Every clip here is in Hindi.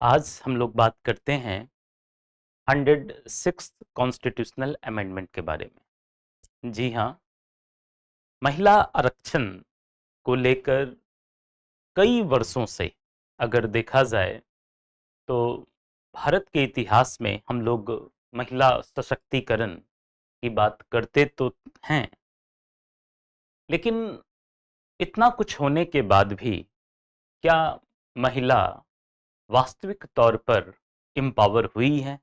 आज हम लोग बात करते हैं 106 कॉन्स्टिट्यूशनल अमेंडमेंट के बारे में। जी हाँ, महिला आरक्षण को लेकर कई वर्षों से अगर देखा जाए तो भारत के इतिहास में हम लोग महिला सशक्तिकरण की बात करते तो हैं, लेकिन इतना कुछ होने के बाद भी क्या महिला वास्तविक तौर पर एम्पावर हुई है?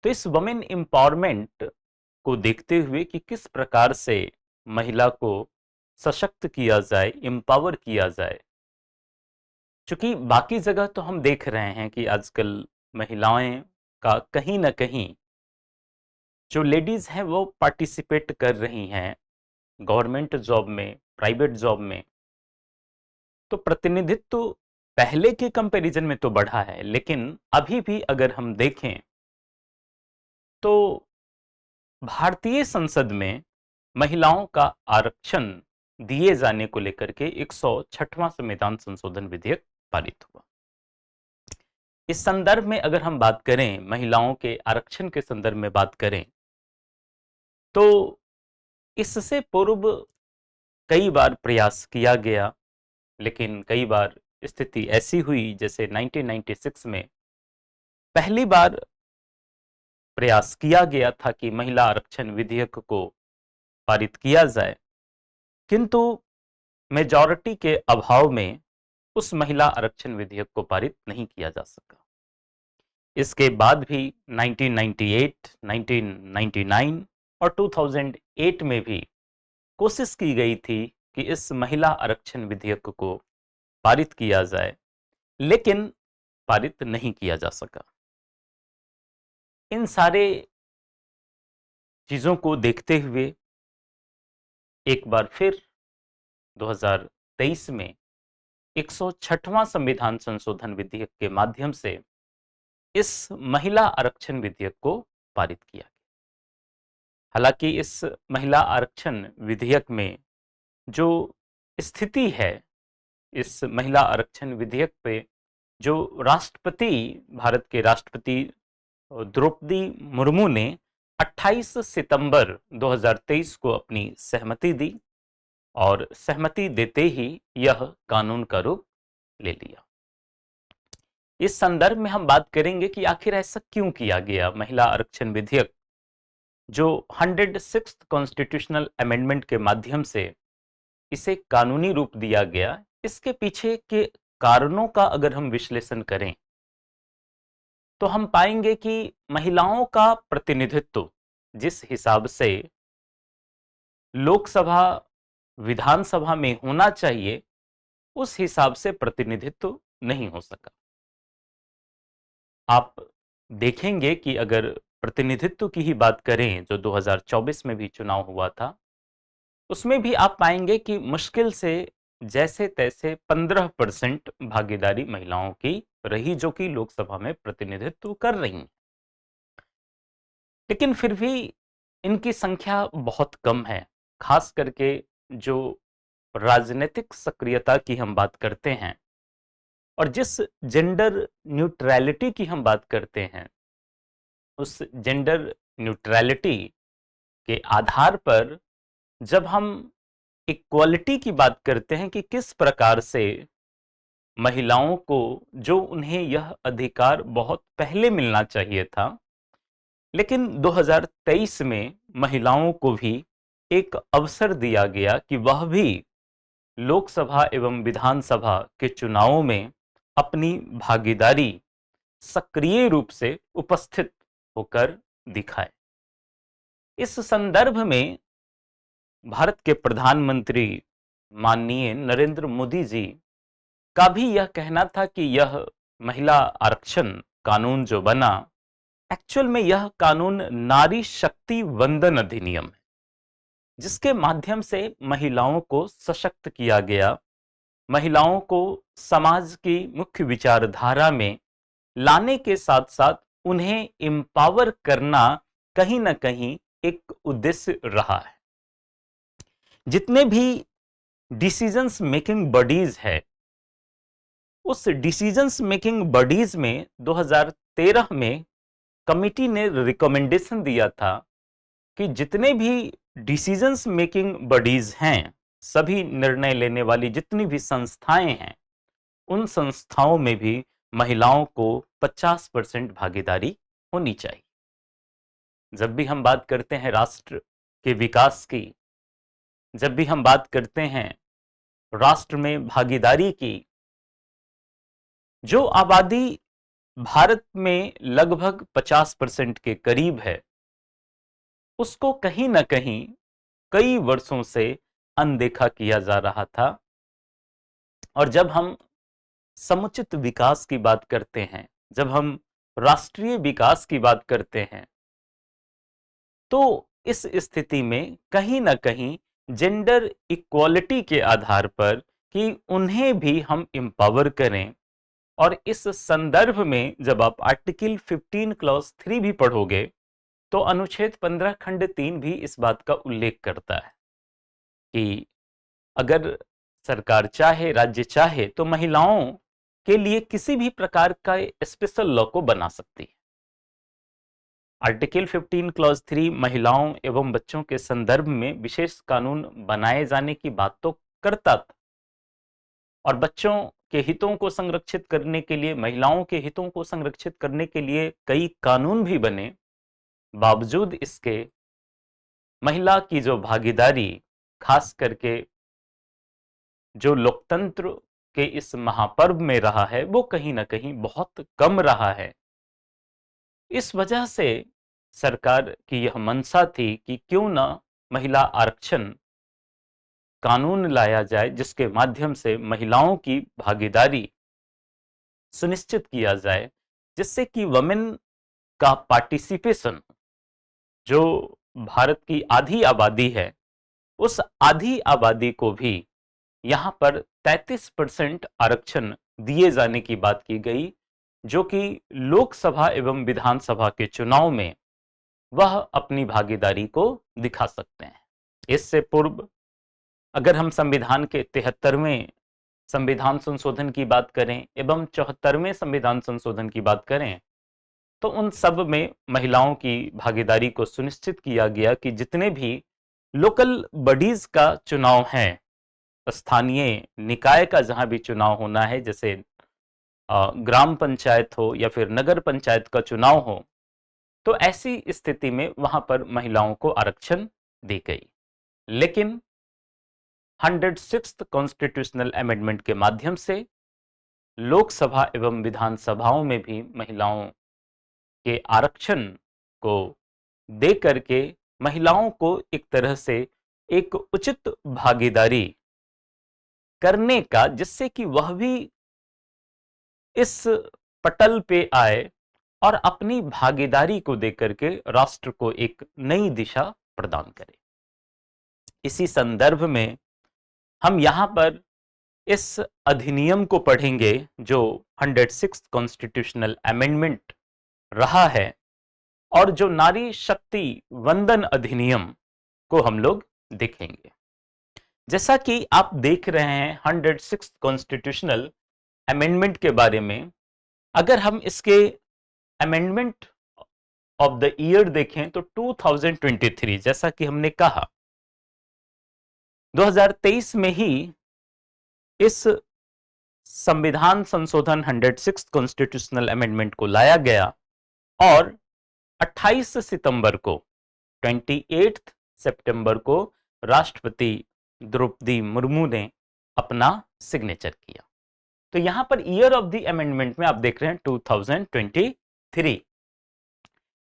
तो इस वुमेन एम्पावरमेंट को देखते हुए कि किस प्रकार से महिला को सशक्त किया जाए, एम्पावर किया जाए। चूंकि बाकी जगह तो हम देख रहे हैं कि आजकल महिलाएं का कहीं ना कहीं जो लेडीज हैं वो पार्टिसिपेट कर रही हैं गवर्नमेंट जॉब में, प्राइवेट जॉब में। तो प्रतिनिधित्व पहले के कंपैरिजन में तो बढ़ा है, लेकिन अभी भी अगर हम देखें तो भारतीय संसद में महिलाओं का आरक्षण दिए जाने को लेकर के 106वां संविधान संशोधन विधेयक पारित हुआ। इस संदर्भ में अगर हम बात करें, महिलाओं के आरक्षण के संदर्भ में बात करें, तो इससे पूर्व कई बार प्रयास किया गया, लेकिन कई बार स्थिति ऐसी हुई जैसे 1996 में पहली बार प्रयास किया गया था कि महिला आरक्षण विधेयक को पारित किया जाए, किंतु मेजॉरिटी के अभाव में उस महिला आरक्षण विधेयक को पारित नहीं किया जा सका। इसके बाद भी 1998, 1999 और 2008 में भी कोशिश की गई थी कि इस महिला आरक्षण विधेयक को पारित किया जाए, लेकिन पारित नहीं किया जा सका। इन सारे चीजों को देखते हुए एक बार फिर 2023 में 106वां संविधान संशोधन विधेयक के माध्यम से इस महिला आरक्षण विधेयक को पारित किया गया। हालांकि इस महिला आरक्षण विधेयक में जो स्थिति है, इस महिला आरक्षण विधेयक पे जो राष्ट्रपति, भारत के राष्ट्रपति द्रौपदी मुर्मू ने 28 सितंबर 2023 को अपनी सहमति दी और सहमति देते ही यह कानून का रूप ले लिया। इस संदर्भ में हम बात करेंगे कि आखिर ऐसा क्यों किया गया। महिला आरक्षण विधेयक जो 106 कॉन्स्टिट्यूशनल अमेंडमेंट के माध्यम से इसे कानूनी रूप दिया गया, इसके पीछे के कारणों का अगर हम विश्लेषण करें तो हम पाएंगे कि महिलाओं का प्रतिनिधित्व जिस हिसाब से लोकसभा, विधानसभा में होना चाहिए, उस हिसाब से प्रतिनिधित्व नहीं हो सका। आप देखेंगे कि अगर प्रतिनिधित्व की ही बात करें, जो 2024 में भी चुनाव हुआ था, उसमें भी आप पाएंगे कि मुश्किल से जैसे तैसे 15% भागीदारी महिलाओं की रही, जो कि लोकसभा में प्रतिनिधित्व कर रही हैं। लेकिन फिर भी इनकी संख्या बहुत कम है। खास करके जो राजनीतिक सक्रियता की हम बात करते हैं और जिस जेंडर न्यूट्रलिटी की हम बात करते हैं, उस जेंडर न्यूट्रलिटी के आधार पर जब हम इक्वालिटी की बात करते हैं कि किस प्रकार से महिलाओं को, जो उन्हें यह अधिकार बहुत पहले मिलना चाहिए था, लेकिन 2023 में महिलाओं को भी एक अवसर दिया गया कि वह भी लोकसभा एवं विधानसभा के चुनावों में अपनी भागीदारी सक्रिय रूप से उपस्थित होकर दिखाए। इस संदर्भ में भारत के प्रधानमंत्री माननीय नरेंद्र मोदी जी का भी यह कहना था कि यह महिला आरक्षण कानून जो बना, एक्चुअल में यह कानून नारी शक्ति वंदन अधिनियम है, जिसके माध्यम से महिलाओं को सशक्त किया गया, महिलाओं को समाज की मुख्य विचारधारा में लाने के साथ साथ उन्हें एम्पावर करना कहीं ना कहीं एक उद्देश्य रहा है। जितने भी डिसीजंस मेकिंग बॉडीज है, उस डिसीजंस मेकिंग बॉडीज में 2013 में कमिटी ने रिकमेंडेशन दिया था कि जितने भी डिसीजंस मेकिंग बॉडीज हैं, सभी निर्णय लेने वाली जितनी भी संस्थाएं हैं, उन संस्थाओं में भी महिलाओं को 50% भागीदारी होनी चाहिए। जब भी हम बात करते हैं राष्ट्र के विकास की, जब भी हम बात करते हैं राष्ट्र में भागीदारी की, जो आबादी भारत में लगभग 50% के करीब है, उसको कहीं ना कहीं कई वर्षों से अनदेखा किया जा रहा था। और जब हम समुचित विकास की बात करते हैं, जब हम राष्ट्रीय विकास की बात करते हैं, तो इस स्थिति में कहीं ना कहीं जेंडर इक्वालिटी के आधार पर कि उन्हें भी हम एम्पावर करें। और इस संदर्भ में जब आप आर्टिकल 15 क्लॉज 3 भी पढ़ोगे, तो अनुच्छेद 15 खंड 3 भी इस बात का उल्लेख करता है कि अगर सरकार चाहे, राज्य चाहे, तो महिलाओं के लिए किसी भी प्रकार का स्पेशल लॉ को बना सकती है। आर्टिकल 15 क्लॉज 3 महिलाओं एवं बच्चों के संदर्भ में विशेष कानून बनाए जाने की बात तो करता था, और बच्चों के हितों को संरक्षित करने के लिए, महिलाओं के हितों को संरक्षित करने के लिए कई कानून भी बने। बावजूद इसके महिला की जो भागीदारी, खास करके जो लोकतंत्र के इस महापर्व में रहा है, वो कहीं ना कहीं बहुत कम रहा है। इस वजह से सरकार की यह मंशा थी कि क्यों न महिला आरक्षण कानून लाया जाए, जिसके माध्यम से महिलाओं की भागीदारी सुनिश्चित किया जाए, जिससे कि वमेन का पार्टिसिपेशन, जो भारत की आधी आबादी है, उस आधी आबादी को भी यहां पर 33% आरक्षण दिए जाने की बात की गई, जो कि लोकसभा एवं विधानसभा के चुनाव में वह अपनी भागीदारी को दिखा सकते हैं। इससे पूर्व अगर हम संविधान के 73वें संविधान संशोधन की बात करें एवं 74वें संविधान संशोधन की बात करें, तो उन सब में महिलाओं की भागीदारी को सुनिश्चित किया गया कि जितने भी लोकल बॉडीज का चुनाव है, स्थानीय निकाय का जहां भी चुनाव होना है, जैसे ग्राम पंचायत हो या फिर नगर पंचायत का चुनाव हो, तो ऐसी स्थिति में वहां पर महिलाओं को आरक्षण दी गई। लेकिन 106th कॉन्स्टिट्यूशनल अमेंडमेंट के माध्यम से लोकसभा एवं विधानसभाओं में भी महिलाओं के आरक्षण को दे करके महिलाओं को एक तरह से एक उचित भागीदारी करने का, जिससे कि वह भी इस पटल पे आए और अपनी भागीदारी को देकर के राष्ट्र को एक नई दिशा प्रदान करे। इसी संदर्भ में हम यहां पर इस अधिनियम को पढ़ेंगे जो 106th कॉन्स्टिट्यूशनल अमेंडमेंट रहा है, और जो नारी शक्ति वंदन अधिनियम को हम लोग देखेंगे। जैसा कि आप देख रहे हैं 106th कॉन्स्टिट्यूशनल अमेंडमेंट के बारे में, अगर हम इसके अमेंडमेंट ऑफ द ईयर देखें तो 2023, जैसा कि हमने कहा 2023 में ही इस संविधान संशोधन 106 कॉन्स्टिट्यूशनल अमेंडमेंट को लाया गया, और 28 सितंबर को 28 सितंबर को राष्ट्रपति द्रौपदी मुर्मू ने अपना सिग्नेचर किया। तो यहां per year of the amendment में आप देख रहे हैं 2023।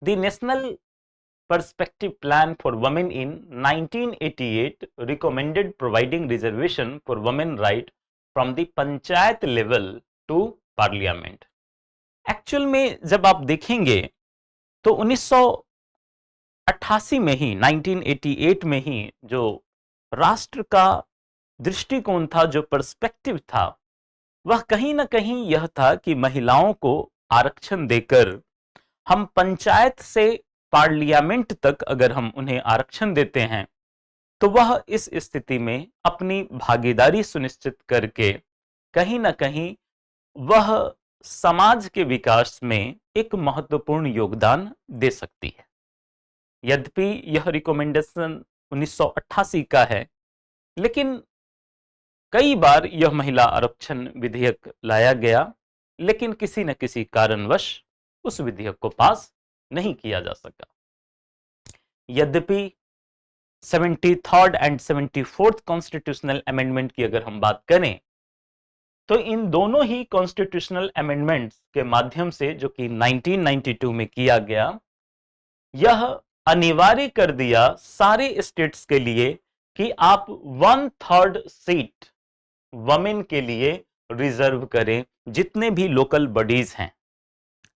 The national Perspective Plan for Women in 1988 recommended providing reservation for women right from the panchayat level to parliament। Actual में जब आप देखेंगे तो 1988 में ही, 1988 में ही जो राष्ट्र का दृष्टिकोण था, जो पर्सपेक्टिव था, वह कहीं ना कहीं यह था कि महिलाओं को आरक्षण देकर हम पंचायत से पार्लियामेंट तक अगर हम उन्हें आरक्षण देते हैं, तो वह इस स्थिति में अपनी भागीदारी सुनिश्चित करके कहीं ना कहीं वह समाज के विकास में एक महत्वपूर्ण योगदान दे सकती है। यद्यपि यह रिकमेंडेशन 1988 का है, लेकिन कई बार यह महिला आरक्षण विधेयक लाया गया, लेकिन किसी न किसी कारणवश उस विधेयक को पास नहीं किया जा सका। यद्यपि 73rd and 74th constitutional amendment की अगर हम बात करें, तो इन दोनों ही कॉन्स्टिट्यूशनल अमेंडमेंट्स के माध्यम से, जो कि 1992 में किया गया, यह अनिवार्य कर दिया सारे स्टेट्स के लिए कि आप 1/3 सीट वमेन के लिए रिजर्व करें, जितने भी लोकल बॉडीज हैं।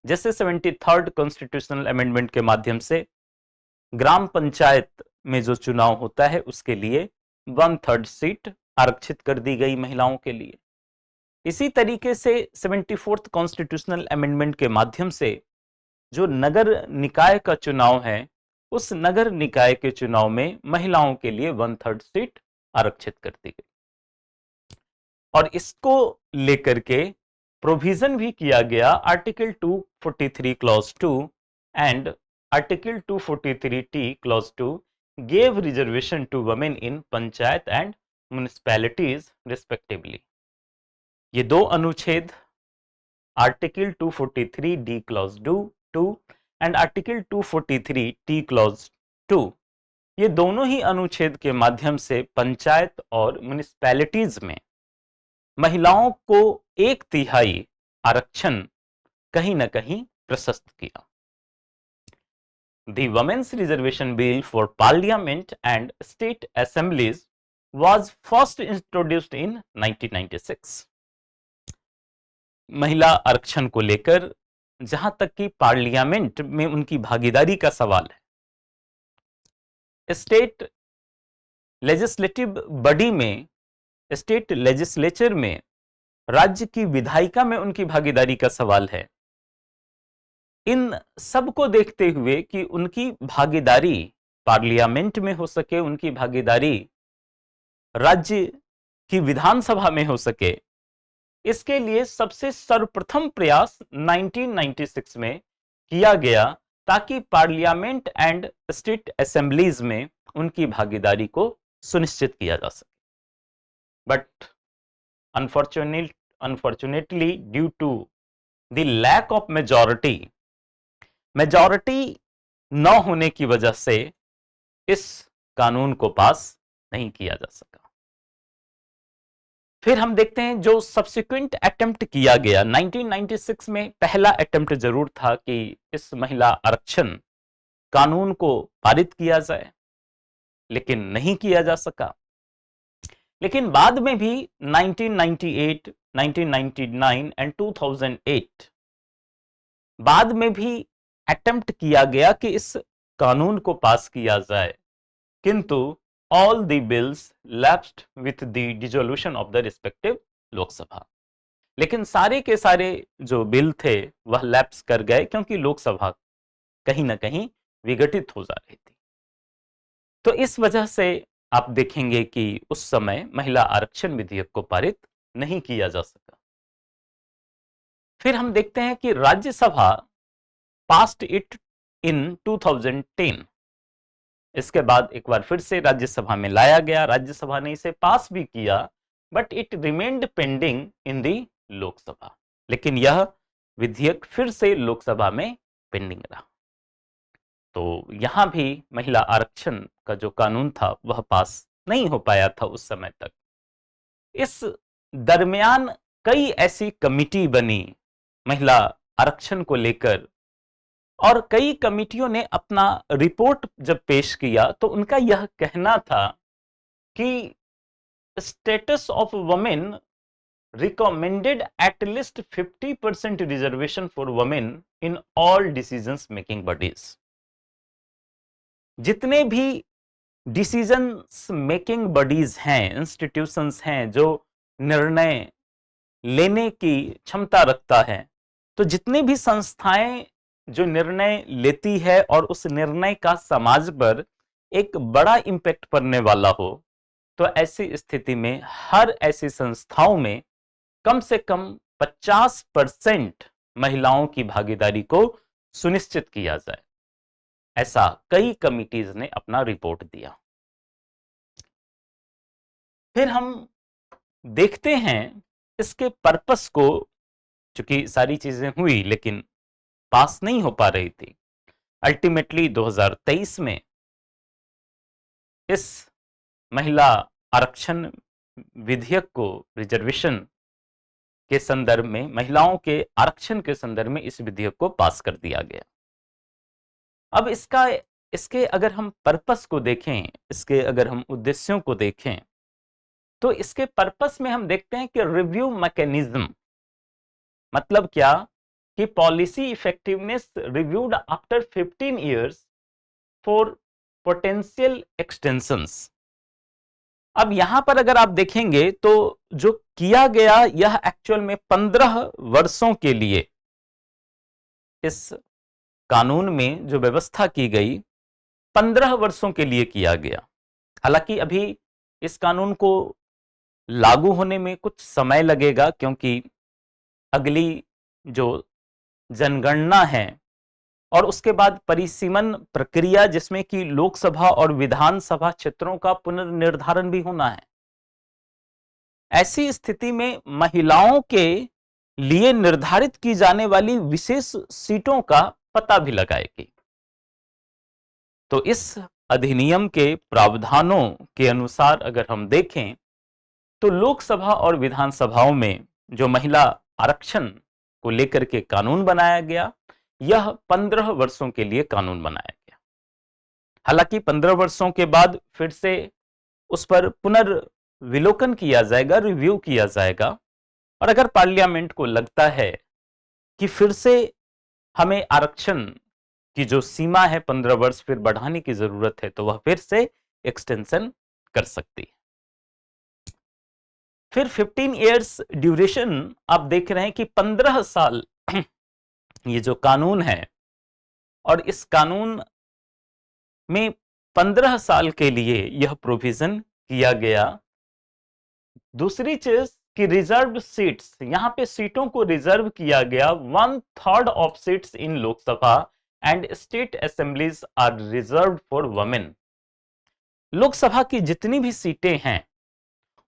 जैसे 73rd कॉन्स्टिट्यूशनल अमेंडमेंट के माध्यम से ग्राम पंचायत में जो चुनाव होता है, उसके लिए 1/3 सीट आरक्षित कर दी गई महिलाओं के लिए। इसी तरीके से 74th कॉन्स्टिट्यूशनल अमेंडमेंट के माध्यम से जो नगर निकाय का चुनाव है, उस नगर निकाय के चुनाव में महिलाओं के लिए 1/3 सीट आरक्षित कर दी गई। और इसको लेकर के प्रोविजन भी किया गया article 243 clause 2 and article 243T clause 2 gave reservation to women in panchayat and municipalities respectively. ये दो अनुच्छेद article 243D clause 2 and article 243T clause 2, ये दोनों ही अनुच्छेद के माध्यम से पंचायत और म्युनिसिपैलिटीज में महिलाओं को 1/3 आरक्षण कहीं ना कहीं प्रशस्त किया। The Women's Reservation Bill for Parliament and State Assemblies was first introduced in 1996। महिला आरक्षण को लेकर जहां तक कि पार्लियामेंट में उनकी भागीदारी का सवाल है, स्टेट लेजिस्लेटिव बॉडी में, स्टेट लेजिस्लेचर में, राज्य की विधायिका में उनकी भागीदारी का सवाल है, इन सब को देखते हुए कि उनकी भागीदारी पार्लियामेंट में हो सके, उनकी भागीदारी राज्य की विधानसभा में हो सके, इसके लिए सबसे सर्वप्रथम प्रयास 1996 में किया गया, ताकि पार्लियामेंट एंड स्टेट असेंबलीज में उनकी भागीदारी को सुनिश्चित किया जा सके। But unfortunately due to the lack of majority न होने की वजह से इस कानून को पास नहीं किया जा सका। फिर हम देखते हैं जो सब्सिक्वेंट अटेम्प्ट किया गया 1996 में। पहला अटेम्प्ट जरूर था कि इस महिला आरक्षण कानून को पारित किया जाए, लेकिन नहीं किया जा सका। लेकिन बाद में भी 1998, 1999 एंड 2008 बाद में भी अटेम्प्ट किया गया कि इस कानून को पास किया जाए, किंतु all the bills lapsed with the dissolution of the respective Lok Sabha. लेकिन सारे के सारे जो बिल थे वह लैप्स कर गए, क्योंकि लोकसभा कहीं ना कहीं विघटित हो जा रही थी। तो इस वजह से आप देखेंगे कि उस समय महिला आरक्षण विधेयक को पारित नहीं किया जा सका। फिर हम देखते हैं कि राज्यसभा पास्ड इट इन 2010। इसके बाद एक बार फिर से राज्यसभा में लाया गया, राज्यसभा ने इसे पास भी किया, but it remained pending in the Lok Sabha. लेकिन यह विधेयक फिर से लोकसभा में पेंडिंग रहा। तो यहां भी महिला आरक्षण का जो कानून था वह पास नहीं हो पाया था उस समय तक। इस दरमियान कई ऐसी कमिटी बनी महिला आरक्षण को लेकर, और कई कमिटियों ने अपना रिपोर्ट जब पेश किया तो उनका यह कहना था कि status of women recommended at least 50% reservation for women in all decisions making bodies. जितने भी डिसीजंस मेकिंग बॉडीज हैं, इंस्टीट्यूशंस हैं जो निर्णय लेने की क्षमता रखता है, तो जितनी भी संस्थाएं जो निर्णय लेती है और उस निर्णय का समाज पर एक बड़ा इंपैक्ट पड़ने वाला हो, तो ऐसी स्थिति में हर ऐसी संस्थाओं में कम से कम 50% महिलाओं की भागीदारी को सुनिश्चित किया जाए। ऐसा कई कमिटीज ने अपना रिपोर्ट दिया। फिर हम देखते हैं इसके पर्पस को, चूंकि सारी चीजें हुई लेकिन पास नहीं हो पा रही थी। अल्टीमेटली 2023 में इस महिला आरक्षण विधेयक को, रिजर्वेशन के संदर्भ में, महिलाओं के आरक्षण के संदर्भ में इस विधेयक को पास कर दिया गया। अब इसके अगर हम पर्पस को देखें, इसके अगर हम उद्देश्यों को देखें, तो इसके पर्पस में हम देखते हैं कि रिव्यू मैकेनिज्म, मतलब क्या कि policy effectiveness reviewed after 15 years for potential extensions. अब यहां पर अगर आप देखेंगे तो जो किया गया यह एक्चुअल में 15 वर्षों के लिए, इस कानून में जो व्यवस्था की गई 15 वर्षों के लिए किया गया। हालांकि अभी इस कानून को लागू होने में कुछ समय लगेगा, क्योंकि अगली जो जनगणना है और उसके बाद परिसीमन प्रक्रिया, जिसमें कि लोकसभा और विधानसभा क्षेत्रों का पुनर्निर्धारण भी होना है। ऐसी स्थिति में महिलाओं के लिए निर्धारित की जाने वाली विशेष सीटों का पता भी लगाएगी। तो इस अधिनियम के प्रावधानों के अनुसार अगर हम देखें तो लोकसभा और विधानसभाओं में जो महिला आरक्षण को लेकर के कानून बनाया गया, यह 15 वर्षों के लिए कानून बनाया गया। हालांकि 15 वर्षों के बाद फिर से उस पर पुनर्विलोकन किया जाएगा, रिव्यू किया जाएगा, और अगर पार्लियामेंट को लगता है कि फिर से हमें आरक्षण की जो सीमा है 15 वर्ष फिर बढ़ाने की जरूरत है, तो वह फिर से एक्सटेंशन कर सकती है। फिर 15 इयर्स ड्यूरेशन आप देख रहे हैं कि 15 साल ये जो कानून है, और इस कानून में 15 साल के लिए यह प्रोविजन किया गया। दूसरी चीज कि रिजर्व सीट्स, यहां पे सीटों को रिजर्व किया गया। 1/3 of seats in Lok Sabha and state assemblies are reserve for women. Lok Sabha की जितनी भी सीटें हैं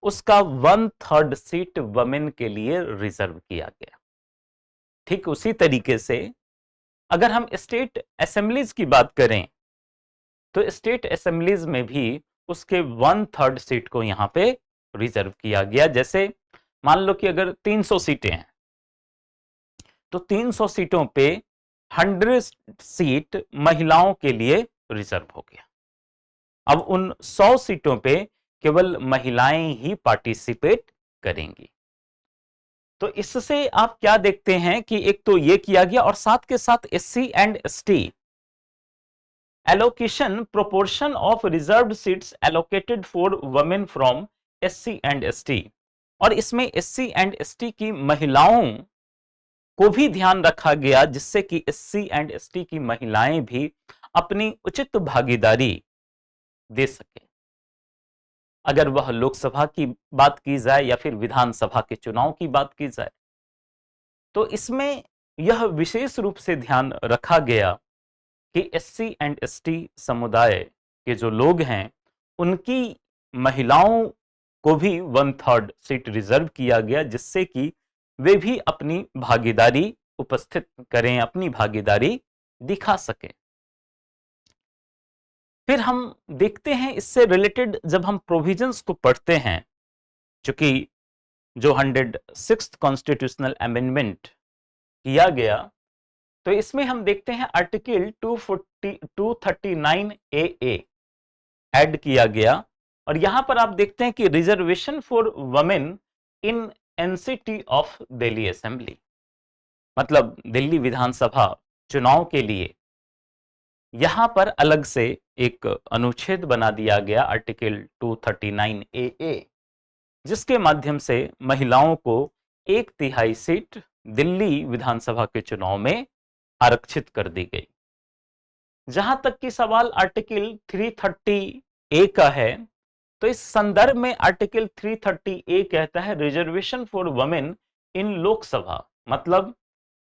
उसका 1/3 सीट वुमेन के लिए रिजर्व किया गया। ठीक उसी तरीके से अगर हम स्टेट असेंबलीज की बात करें तो स्टेट असेंबलीज में भी उसके 1/3 सीट को यहां पे रिजर्व किया गया। जैसे मान लो कि अगर 300 सीटें हैं तो 300 सीटों पे 100 सीट महिलाओं के लिए रिजर्व हो गया। अब उन 100 सीटों पे केवल महिलाएं ही पार्टिसिपेट करेंगी। तो इससे आप क्या देखते हैं कि एक तो ये किया गया, और साथ के साथ SC and ST allocation proportion of reserved seats allocated for women from SC and ST, और इसमें एससी एंड एसटी की महिलाओं को भी ध्यान रखा गया, जिससे कि एससी एंड एसटी की महिलाएं भी अपनी उचित भागीदारी दे सके। अगर वह लोकसभा की बात की जाए या फिर विधानसभा के चुनाव की बात की जाए, तो इसमें यह विशेष रूप से ध्यान रखा गया कि एससी एंड एसटी समुदाय के जो लोग हैं उनकी महिलाओं को भी 1/3 सीट रिजर्व किया गया, जिससे कि वे भी अपनी भागीदारी उपस्थित करें, अपनी भागीदारी दिखा सकें। फिर हम देखते हैं इससे रिलेटेड जब हम प्रोविजंस को पढ़ते हैं, चूंकि जो 106th कॉन्स्टिट्यूशनल अमेंडमेंट किया गया, तो इसमें हम देखते हैं आर्टिकल 239 ए ऐड किया गया, और यहां पर आप देखते हैं कि reservation for women in NCT of Delhi assembly, मतलब दिल्ली विधानसभा चुनाव के लिए यहां पर अलग से एक अनुच्छेद बना दिया गया, आर्टिकल 239 ए, जिसके माध्यम से महिलाओं को 1/3 सीट दिल्ली विधानसभा के चुनाव में आरक्षित कर दी गई। जहां तक कि सवाल आर्टिकल 330 ए का है, तो इस संदर्भ में आर्टिकल 330 ए कहता है reservation for women in Lok Sabha, मतलब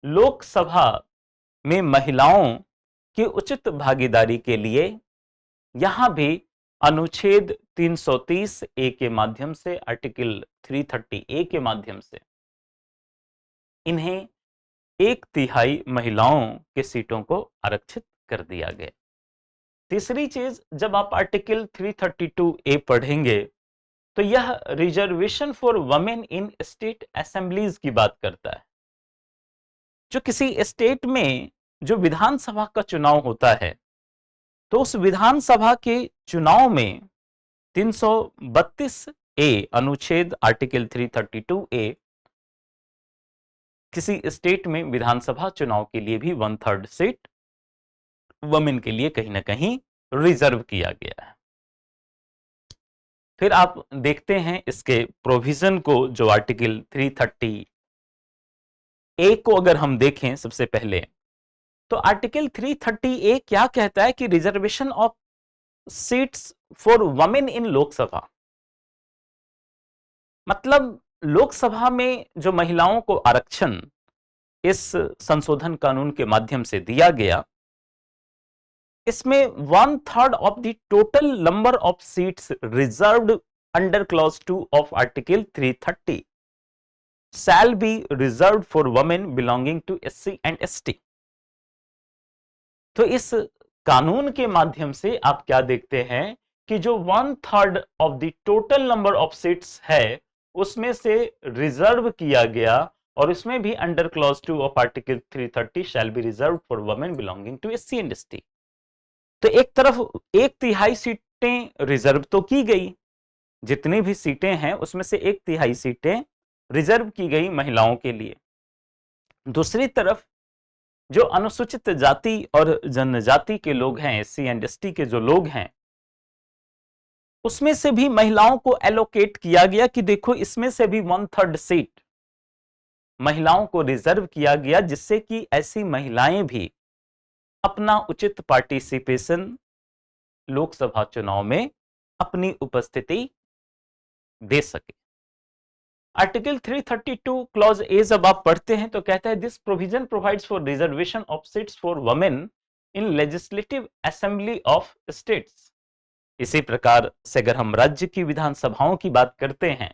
लोकसभा में महिलाओं की उचित भागीदारी के लिए यहां भी अनुच्छेद 330 ए के माध्यम से, आर्टिकल 330 ए के माध्यम से इन्हें 1/3 महिलाओं के सीटों को आरक्षित कर दिया गया। तीसरी चीज, जब आप आर्टिकल 332 ए पढ़ेंगे तो यह reservation for women in state assemblies की बात करता है। जो किसी स्टेट में जो विधानसभा का चुनाव होता है, तो उस विधानसभा के चुनाव में 332 ए अनुच्छेद आर्टिकल 332 ए किसी स्टेट में विधानसभा चुनाव के लिए भी 1/3 सीट वुमेन के लिए कहीं ना कहीं रिजर्व किया गया है। फिर आप देखते हैं इसके प्रोविजन को, जो आर्टिकल 330 ए को अगर हम देखें सबसे पहले, तो आर्टिकल 330 ए क्या कहता है कि reservation of seats for women in Lok Sabha, मतलब लोकसभा में जो महिलाओं को आरक्षण इस संशोधन कानून के माध्यम से दिया गया, इसमें 1/3 of the total number of seats reserved under clause 2 of article 330 shall be reserved for women belonging to SC and ST। तो इस कानून के माध्यम से आप क्या देखते हैं कि जो 1/3 of the total number of seats है उसमें से रिजर्व किया गया, और इसमें भी under clause 2 of article 330 shall be reserved for women belonging to SC and ST। तो एक तरफ 1/3 सीटें रिजर्व तो की गई, जितनी भी सीटें हैं उसमें से 1/3 सीटें रिजर्व की गई महिलाओं के लिए। दूसरी तरफ जो अनुसूचित जाति और जनजाति के लोग हैं, SC एंड ST के जो लोग हैं, उसमें से भी महिलाओं को एलोकेट किया गया कि देखो इसमें से भी 1/3 सीट महिलाओं को रिजर्व किया गया, जिससे कि ऐसी महिलाएं भी अपना उचित पार्टिसिपेशन लोकसभा चुनाव में अपनी उपस्थिति दे सके। आर्टिकल 332 क्लॉज ए जब आप पढ़ते हैं तो कहता है this provision provides for reservation of seats for women in legislative assembly of states. इसी प्रकार से अगर हम राज्य की विधानसभाओं की बात करते हैं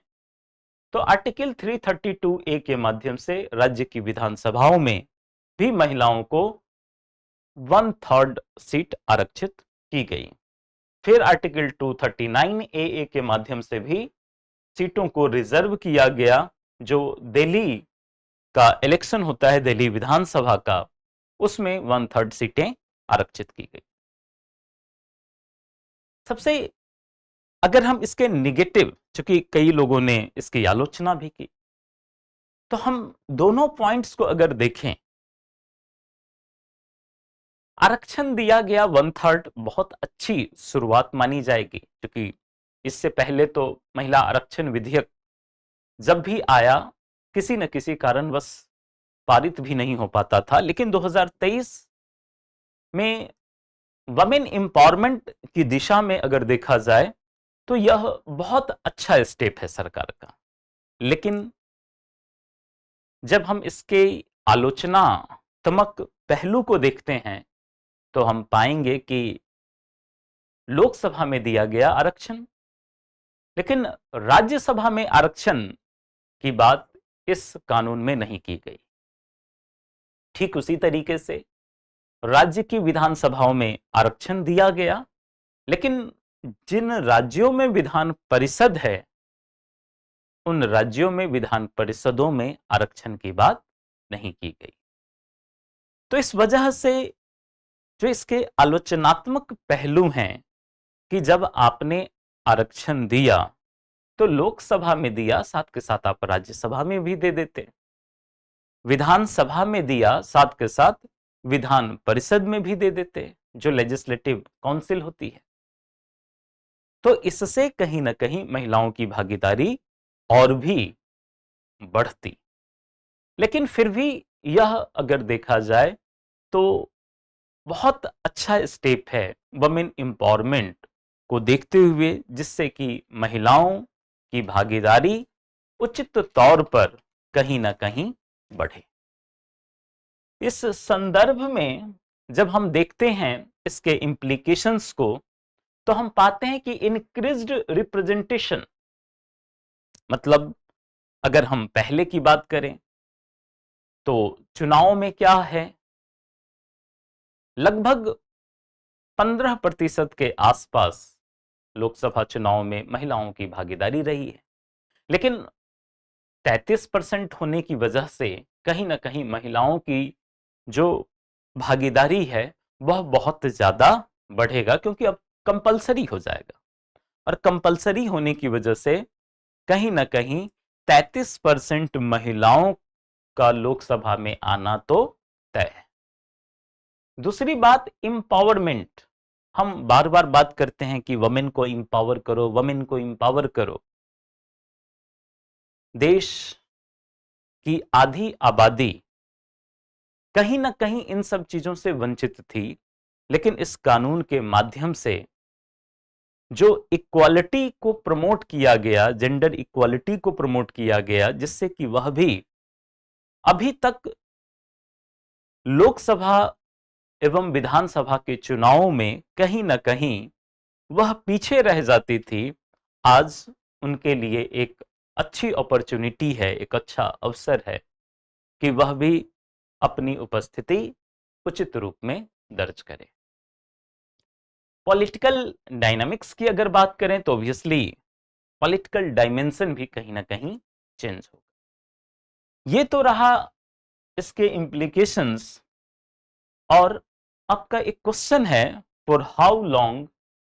तो आर्टिकल 332 ए के माध्यम से राज्य की विधानसभाओं में भी महिलाओं को 1/3 सीट आरक्षित की गई। फिर आर्टिकल 239 ए के माध्यम से भी सीटों को रिजर्व किया गया। जो दिल्ली का इलेक्शन होता है, दिल्ली विधानसभा का, उसमें 1/3 सीटें आरक्षित की गई। सबसे अगर हम इसके निगेटिव, चूंकि कई लोगों ने इसकी आलोचना भी की, तो हम दोनों पॉइंट्स को अगर देखें, आरक्षण दिया गया 1/3 बहुत अच्छी शुरुआत मानी जाएगी, क्योंकि इससे पहले तो महिला आरक्षण विधेयक जब भी आया किसी न किसी कारणवश पारित भी नहीं हो पाता था, लेकिन 2023 में वमेन एम्पावरमेंट की दिशा में अगर देखा जाए तो यह बहुत अच्छा स्टेप है सरकार का। लेकिन जब हम इसके आलोचनात्मक पहलू को देखते हैं तो हम पाएंगे कि लोकसभा में दिया गया आरक्षण, लेकिन राज्यसभा में आरक्षण की बात इस कानून में नहीं की गई। ठीक उसी तरीके से राज्य की विधानसभाओं में आरक्षण दिया गया, लेकिन जिन राज्यों में विधान परिषद है उन राज्यों में विधान परिषदों में आरक्षण की बात नहीं की गई। तो इस वजह से जो इसके आलोचनात्मक पहलू हैं कि जब आपने आरक्षण दिया तो लोकसभा में दिया, साथ के साथ आप राज्यसभा में भी दे देते, विधानसभा में दिया, साथ के साथ विधान परिषद में भी दे देते, जो लेजिस्लेटिव काउंसिल होती है। तो इससे कहीं ना कहीं महिलाओं की भागीदारी और भी बढ़ती। लेकिन फिर भी यह अगर देखा जाए तो बहुत अच्छा स्टेप है वुमेन एम्पावरमेंट को देखते हुए, जिससे कि महिलाओं की भागीदारी उचित तौर पर कहीं ना कहीं बढ़े। इस संदर्भ में जब हम देखते हैं इसके इम्प्लीकेशंस को, तो हम पाते हैं कि इंक्रीज्ड रिप्रेजेंटेशन, मतलब अगर हम पहले की बात करें तो चुनाव में क्या है, लगभग 15% के आसपास लोकसभा चुनाव में महिलाओं की भागीदारी रही है। लेकिन 33% होने की वजह से कहीं ना कहीं महिलाओं की जो भागीदारी है वह बहुत ज्यादा बढ़ेगा, क्योंकि अब कंपलसरी हो जाएगा। और कंपलसरी होने की वजह से कहीं ना कहीं 33% महिलाओं का लोकसभा में आना तो तय है। दूसरी बात, इंपावरमेंट। हम बार बार बात करते हैं कि वमेन को इंपावर करो, वमेन को इंपावर करो। देश की आधी आबादी कहीं ना कहीं इन सब चीजों से वंचित थी, लेकिन इस कानून के माध्यम से जो इक्वालिटी को प्रमोट किया गया, जेंडर इक्वालिटी को प्रमोट किया गया, जिससे कि वह भी अभी तक लोकसभा एवं विधानसभा के चुनावों में कहीं ना कहीं वह पीछे रह जाती थी, आज उनके लिए एक अच्छी अपॉर्चुनिटी है, एक अच्छा अवसर है कि वह भी अपनी उपस्थिति उचित रूप में दर्ज करें। पॉलिटिकल डायनामिक्स की अगर बात करें तो ऑब्वियसली पॉलिटिकल डायमेंशन भी कहीं ना कहीं चेंज होगा। ये तो रहा इसके इम्प्लीकेशंस। और आपका एक क्वेश्चन है, for how long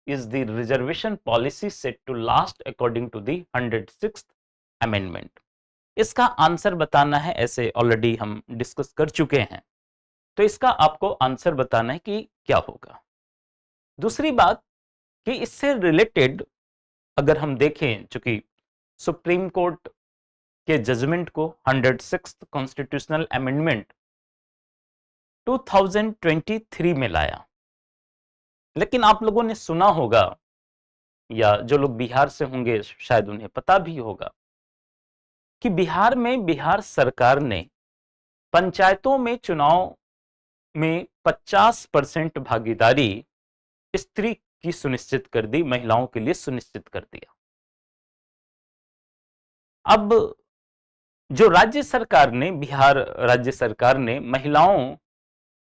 is the reservation policy set to last according to the 106th amendment. इसका आंसर बताना है, ऐसे ऑलरेडी हम डिस्कस कर चुके हैं, तो इसका आपको आंसर बताना है कि क्या होगा। दूसरी बात कि इससे रिलेटेड अगर हम देखें, चूंकि सुप्रीम कोर्ट के जजमेंट को 106th कॉन्स्टिट्यूशनल अमेंडमेंट 2023 में लाया, लेकिन आप लोगों ने सुना होगा या जो लोग बिहार से होंगे शायद उन्हें पता भी होगा कि बिहार में बिहार सरकार ने पंचायतों में चुनाव में 50% भागीदारी स्त्री की सुनिश्चित कर दी, महिलाओं के लिए सुनिश्चित कर दिया। अब जो राज्य सरकार ने, बिहार राज्य सरकार ने महिलाओं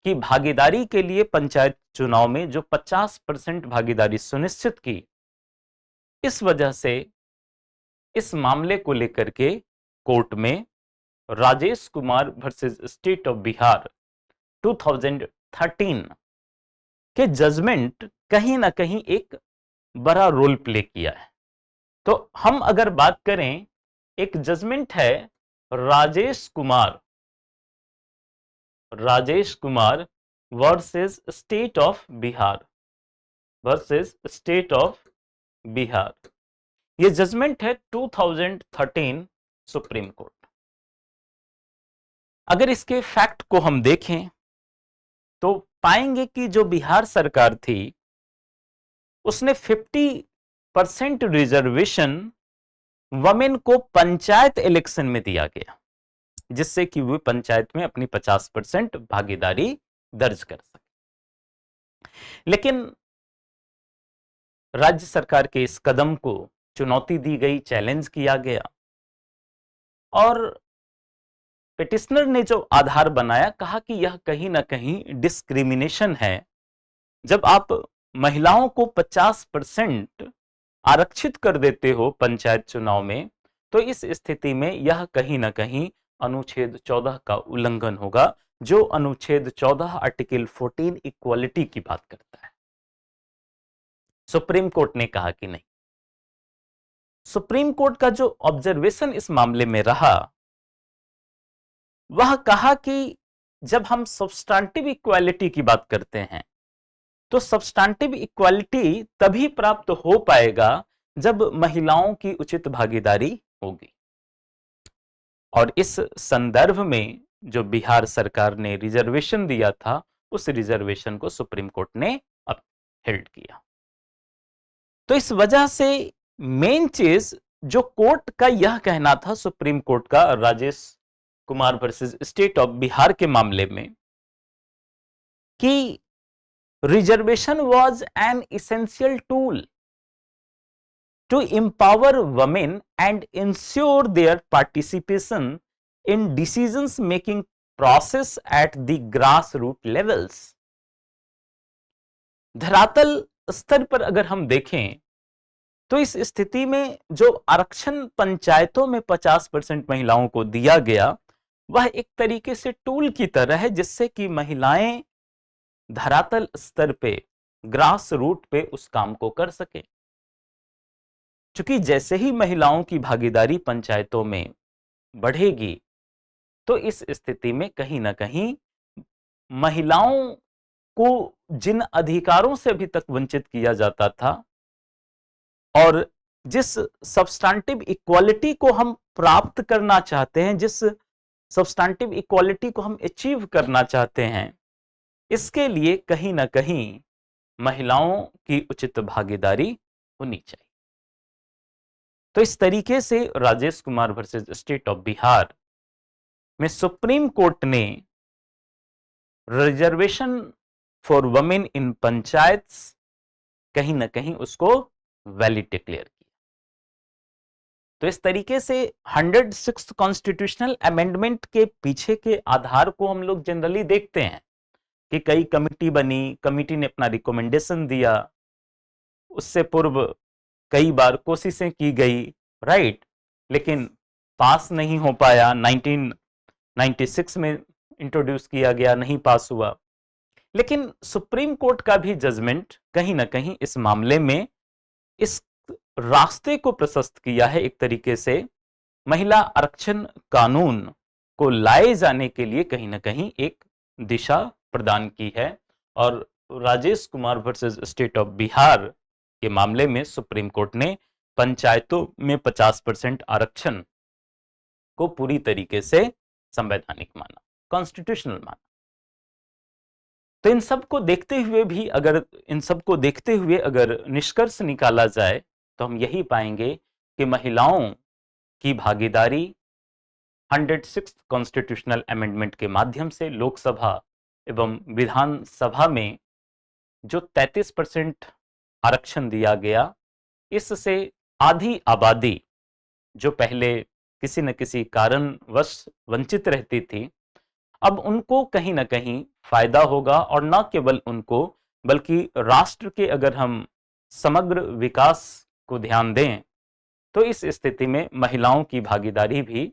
की भागीदारी के लिए पंचायत चुनाव में जो 50% भागीदारी सुनिश्चित की, इस वजह से इस मामले को लेकर के कोर्ट में Rajesh Kumar versus state of Bihar 2013 के जजमेंट कहीं ना कहीं एक बड़ा रोल प्ले किया है। तो हम अगर बात करें, एक जजमेंट है Rajesh Kumar versus state of Bihar, ये जजमेंट है 2013 सुप्रीम कोर्ट। अगर इसके फैक्ट को हम देखें तो पाएंगे कि जो बिहार सरकार थी उसने 50% रिजर्वेशन वमेन को पंचायत इलेक्शन में दिया गया, जिससे कि वे पंचायत में अपनी 50% भागीदारी दर्ज कर सके। लेकिन राज्य सरकार के इस कदम को चुनौती दी गई, चैलेंज किया गया, और पिटिशनर ने जो आधार बनाया, कहा कि यह कहीं ना कहीं डिस्क्रिमिनेशन है। जब आप महिलाओं को 50% आरक्षित कर देते हो पंचायत चुनाव में, तो इस स्थिति में यह कहीं ना कहीं अनुच्छेद 14 का उल्लंघन होगा, जो अनुच्छेद 14 आर्टिकल 14 इक्वालिटी की बात करता है। सुप्रीम कोर्ट ने कहा कि नहीं। सुप्रीम कोर्ट का जो ऑब्जर्वेशन इस मामले में रहा, वह कहा कि जब हम सब्सटेंटिव इक्वालिटी की बात करते हैं, तो सब्सटेंटिव इक्वालिटी तभी प्राप्त हो पाएगा जब महिलाओं की उचित भागीदारी होगी। और इस संदर्भ में जो बिहार सरकार ने रिजर्वेशन दिया था, उस रिजर्वेशन को सुप्रीम कोर्ट ने अपहेल्ड किया। तो इस वजह से मेन चीज जो कोर्ट का यह कहना था, सुप्रीम कोर्ट का, Rajesh Kumar versus state of Bihar के मामले में कि reservation was an essential tool to empower women and ensure their participation in decisions making process at the grassroots levels। धरातल स्तर पर अगर हम देखें तो इस स्थिति में जो आरक्षण पंचायतों में 50% महिलाओं को दिया गया वह एक तरीके से टूल की तरह है जिससे कि महिलाएं धरातल स्तर पे ग्रास रूट पे उस काम को कर सके। क्योंकि जैसे ही महिलाओं की भागीदारी पंचायतों में बढ़ेगी तो इस स्थिति में कहीं ना कहीं महिलाओं को जिन अधिकारों से अभी तक वंचित किया जाता था और जिस सब्सटैंटिव इक्वालिटी को हम प्राप्त करना चाहते हैं, जिस सब्सटैंटिव इक्वालिटी को हम अचीव करना चाहते हैं, इसके लिए कहीं ना कहीं महिलाओं की उचित भागीदारी होनी चाहिए। तो इस तरीके से Rajesh Kumar versus state of Bihar में सुप्रीम कोर्ट ने reservation for women in panchayats कहीं ना कहीं उसको वैलिड डिक्लेयर किया। तो इस तरीके से 106 कॉन्स्टिट्यूशनल अमेंडमेंट के पीछे के आधार को हम लोग जनरली देखते हैं कि कई कमिटी बनी, कमिटी ने अपना रिकमेंडेशन दिया, उससे पूर्व कई बार कोशिशें की गई, राइट, लेकिन पास नहीं हो पाया। 1996 में इंट्रोड्यूस किया गया, नहीं पास हुआ। लेकिन सुप्रीम कोर्ट का भी जजमेंट कहीं ना कहीं इस मामले में इस रास्ते को प्रशस्त किया है, एक तरीके से महिला आरक्षण कानून को लाए जाने के लिए कहीं ना कहीं एक दिशा प्रदान की है। और Rajesh Kumar versus state of Bihar के मामले में सुप्रीम कोर्ट ने पंचायतों में 50% आरक्षण को पूरी तरीके से संवैधानिक माना, कॉन्स्टिट्यूशनल माना। तो इन सब को देखते हुए अगर निष्कर्ष निकाला जाए तो हम यही पाएंगे कि महिलाओं की भागीदारी 106 कॉन्स्टिट्यूशनल अमेंडमेंट के माध्यम से लोकसभा एवं विधानसभा में जो 33% आरक्षण दिया गया, इससे आधी आबादी जो पहले किसी न किसी कारणवश वंचित रहती थी, अब उनको कहीं ना कहीं फायदा होगा। और न केवल उनको बल्कि राष्ट्र के अगर हम समग्र विकास को ध्यान दें तो इस स्थिति में महिलाओं की भागीदारी भी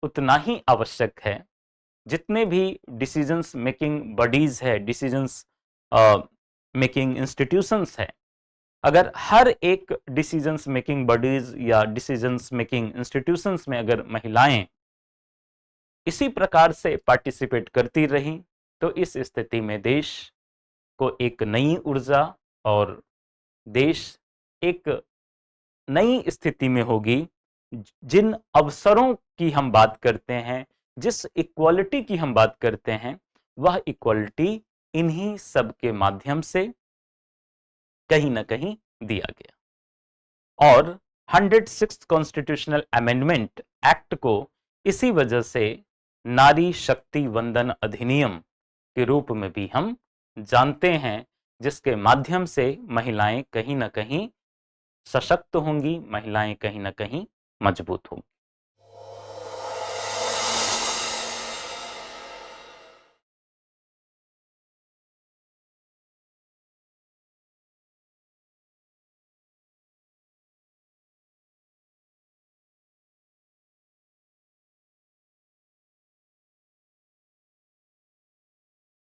उतना ही आवश्यक है। जितने भी डिसीजंस मेकिंग बॉडीज है, डिसीजंस मेकिंग इंस्टीट्यूशंस है, अगर हर एक डिसीजंस मेकिंग बॉडीज या डिसीजंस मेकिंग इंस्टीट्यूशंस में अगर महिलाएं इसी प्रकार से पार्टिसिपेट करती रहीं तो इस स्थिति में देश को एक नई ऊर्जा और देश एक नई स्थिति में होगी। जिन अवसरों की हम बात करते हैं, जिस इक्वालिटी की हम बात करते हैं, वह इक्वालिटी इन्हीं सब के माध्यम से कहीं ना कहीं दिया गया। और 106 कॉन्स्टिट्यूशनल अमेंडमेंट एक्ट को इसी वजह से नारी शक्ति वंदन अधिनियम के रूप में भी हम जानते हैं, जिसके माध्यम से महिलाएं कहीं ना कहीं सशक्त होंगी, महिलाएं कहीं ना कहीं मजबूत होंगी।